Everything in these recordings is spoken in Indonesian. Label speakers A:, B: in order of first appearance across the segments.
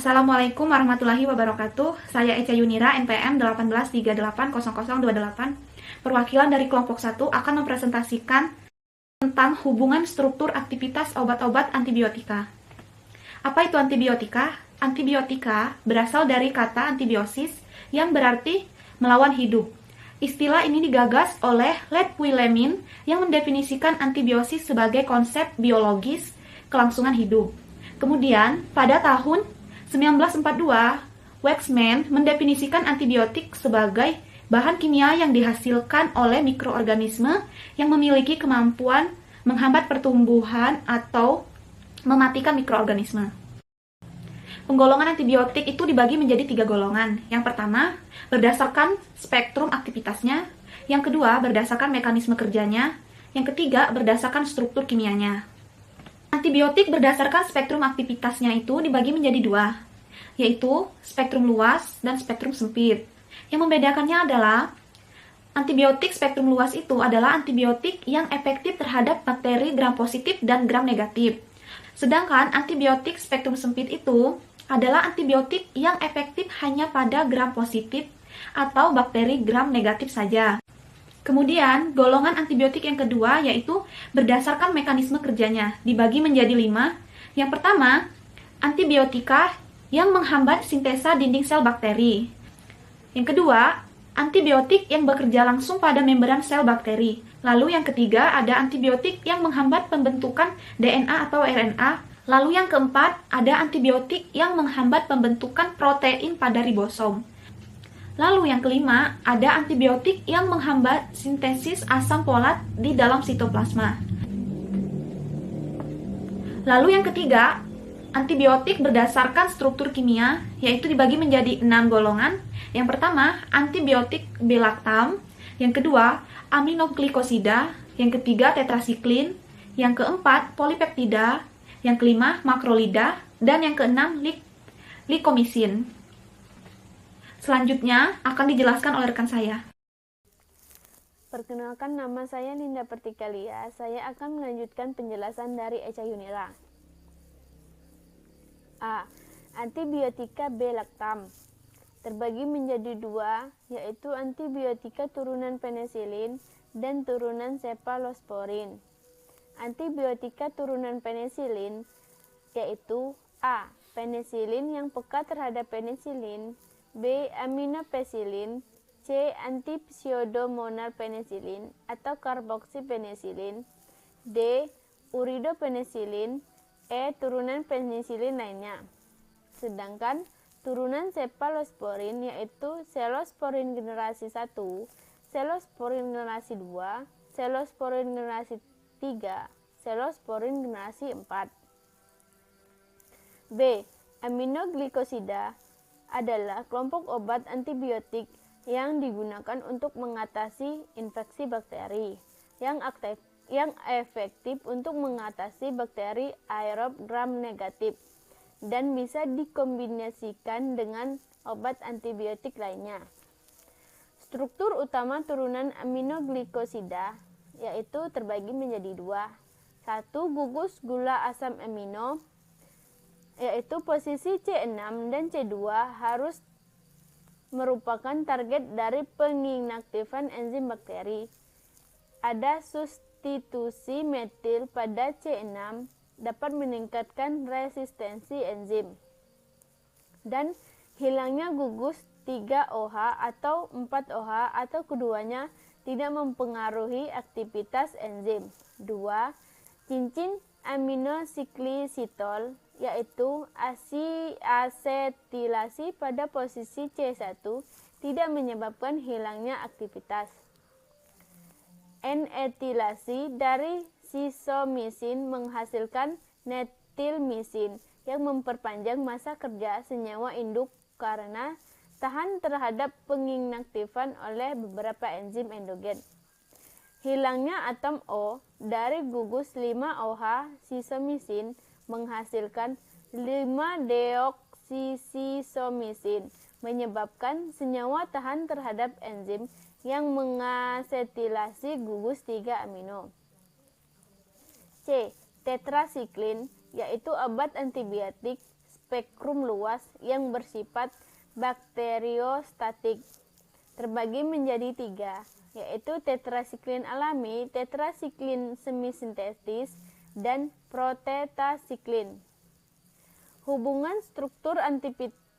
A: Assalamualaikum warahmatullahi wabarakatuh. Saya Eca Yunira, NPM 18380028. Perwakilan dari kelompok 1 akan mempresentasikan tentang hubungan struktur aktivitas obat-obat antibiotika. Apa itu antibiotika? Antibiotika berasal dari kata antibiosis yang berarti melawan hidup. Istilah ini digagas oleh Lev-Willemin yang mendefinisikan antibiosis sebagai konsep biologis kelangsungan hidup. Kemudian, pada tahun 1942, Waxman mendefinisikan antibiotik sebagai bahan kimia yang dihasilkan oleh mikroorganisme yang memiliki kemampuan menghambat pertumbuhan atau mematikan mikroorganisme. Penggolongan antibiotik itu dibagi menjadi 3 golongan. Yang pertama, berdasarkan spektrum aktivitasnya. Yang kedua, berdasarkan mekanisme kerjanya. Yang ketiga, berdasarkan struktur kimianya. Antibiotik berdasarkan spektrum aktivitasnya itu dibagi menjadi 2, yaitu spektrum luas dan spektrum sempit. Yang membedakannya adalah antibiotik spektrum luas itu adalah antibiotik yang efektif terhadap bakteri gram positif dan gram negatif. Sedangkan antibiotik spektrum sempit itu adalah antibiotik yang efektif hanya pada gram positif atau bakteri gram negatif saja. Kemudian, golongan antibiotik yang kedua yaitu berdasarkan mekanisme kerjanya, dibagi menjadi 5. Yang pertama, antibiotika yang menghambat sintesa dinding sel bakteri. Yang kedua, antibiotik yang bekerja langsung pada membran sel bakteri. Lalu yang ketiga, ada antibiotik yang menghambat pembentukan DNA atau RNA. Lalu yang keempat, ada antibiotik yang menghambat pembentukan protein pada ribosom. Lalu yang kelima, ada antibiotik yang menghambat sintesis asam folat di dalam sitoplasma. Lalu yang ketiga, antibiotik berdasarkan struktur kimia, yaitu dibagi menjadi 6 golongan. Yang pertama, antibiotik B-lactam. Yang kedua, aminoglikosida. Yang ketiga, tetrasiklin. Yang keempat, polipeptida. Yang kelima, makrolida. Dan yang keenam, likomisin. Selanjutnya akan dijelaskan oleh rekan saya.
B: Perkenalkan, nama saya Linda Pertikalia. Saya akan melanjutkan penjelasan dari Eca Yunira. A. Antibiotika B-lactam terbagi menjadi 2, yaitu antibiotika turunan penisilin dan turunan cephalosporin. Antibiotika turunan penisilin yaitu A. Penisilin yang peka terhadap penisilin, B. Aminopenicillin, C. Antipseudomonal penicillin atau karboksipenicillin, D. Uridopenicillin, E. Turunan penisilin lainnya. Sedangkan turunan cephalosporin yaitu cephalosporin generasi 1, cephalosporin generasi 2, cephalosporin generasi 3, cephalosporin generasi 4. B. Aminoglikosida adalah kelompok obat antibiotik yang digunakan untuk mengatasi infeksi bakteri yang efektif untuk mengatasi bakteri aerob gram negatif dan bisa dikombinasikan dengan obat antibiotik lainnya. Struktur utama turunan aminoglikosida yaitu terbagi menjadi 2. 1. Gugus gula asam amino, yaitu posisi C6 dan C2 harus merupakan target dari penginaktifan enzim bakteri. Ada substitusi metil pada C6 dapat meningkatkan resistensi enzim. Dan hilangnya gugus 3-OH atau 4-OH atau keduanya tidak mempengaruhi aktivitas enzim. 2. Cincin aminosiklisitol yaitu asetilasi pada posisi C1 tidak menyebabkan hilangnya aktivitas. N-etilasi dari sisomisin menghasilkan netilmisin yang memperpanjang masa kerja senyawa induk karena tahan terhadap penginaktifan oleh beberapa enzim endogen. Hilangnya atom O dari gugus 5-OH sisomisin menghasilkan 5-deoksisisomisin menyebabkan senyawa tahan terhadap enzim yang mengasetilasi gugus 3 amino. C. Tetrasiklin yaitu obat antibiotik spektrum luas yang bersifat bakteriostatik. Terbagi menjadi 3, yaitu tetrasiklin alami, tetrasiklin semisintetis, dan protetasiklin. Hubungan struktur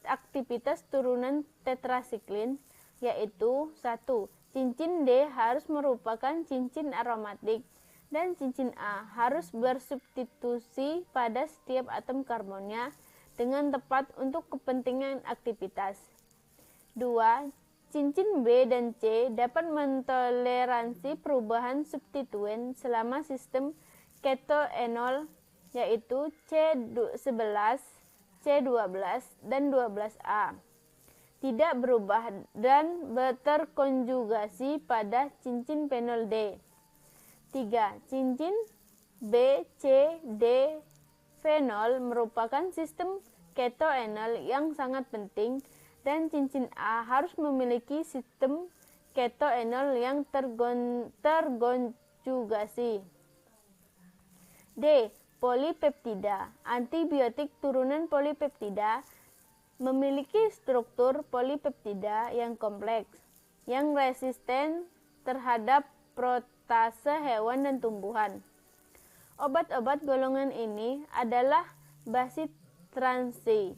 B: aktivitas turunan tetrasiklin yaitu 1. Cincin D harus merupakan cincin aromatik dan cincin A harus bersubstitusi pada setiap atom karbonnya dengan tepat untuk kepentingan aktivitas. 2. Cincin B dan C dapat mentoleransi perubahan substituen selama sistem ketoenol yaitu C11, C12, dan 12A tidak berubah dan terkonjugasi pada cincin fenol D. 3. Cincin B, C, D fenol merupakan sistem ketoenol yang sangat penting dan cincin A harus memiliki sistem ketoenol yang terkonjugasi. D. Polipeptida. Antibiotik turunan polipeptida memiliki struktur polipeptida yang kompleks, yang resisten terhadap protase hewan dan tumbuhan. Obat-obat golongan ini adalah basitransi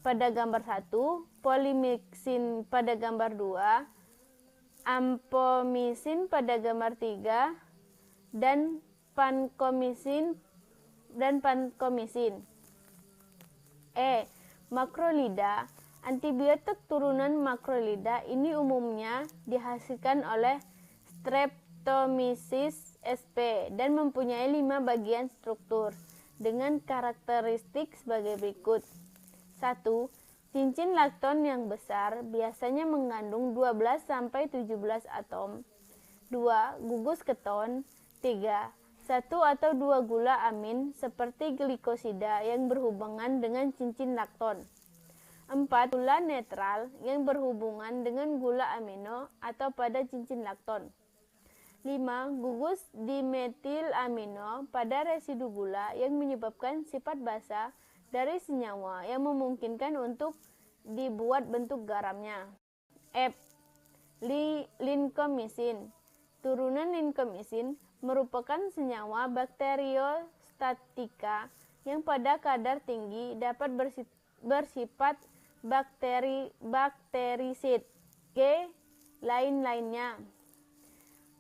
B: pada gambar 1, polimixin pada gambar 2, ampomisin pada gambar 3, dan pankomisin. Makrolida. Antibiotik turunan makrolida ini umumnya dihasilkan oleh Streptomyces sp dan mempunyai 5 bagian struktur dengan karakteristik sebagai berikut. 1. Cincin lakton yang besar biasanya mengandung 12-17 atom. 2. Gugus keton. 3. 1 atau 2 gula amin seperti glikosida yang berhubungan dengan cincin lakton. 4. Gula netral yang berhubungan dengan gula amino atau pada cincin lakton. 5. Gugus dimetil amino pada residu gula yang menyebabkan sifat basa dari senyawa yang memungkinkan untuk dibuat bentuk garamnya. F. Linkomisin. Turunan linkomisin merupakan senyawa bakteriostatika yang pada kadar tinggi dapat bersifat bakterisid. G. Lain-lainnya.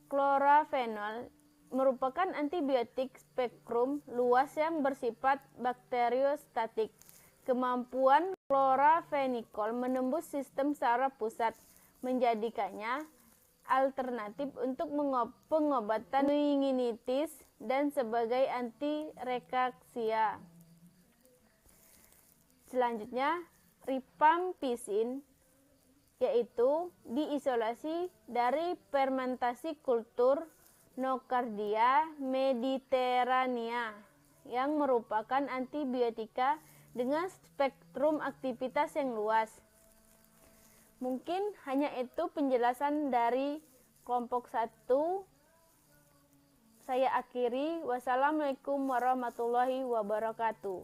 B: Klorafenol merupakan antibiotik spektrum luas yang bersifat bakteriostatik. Kemampuan klorafenikol menembus sistem saraf pusat menjadikannya alternatif untuk pengobatan meningitis dan sebagai antirekaksia. Selanjutnya, rifampisin yaitu diisolasi dari fermentasi kultur Nocardia mediterranea yang merupakan antibiotika dengan spektrum aktivitas yang luas. Mungkin hanya itu penjelasan dari kelompok 1. Saya akhiri. Wassalamualaikum warahmatullahi wabarakatuh.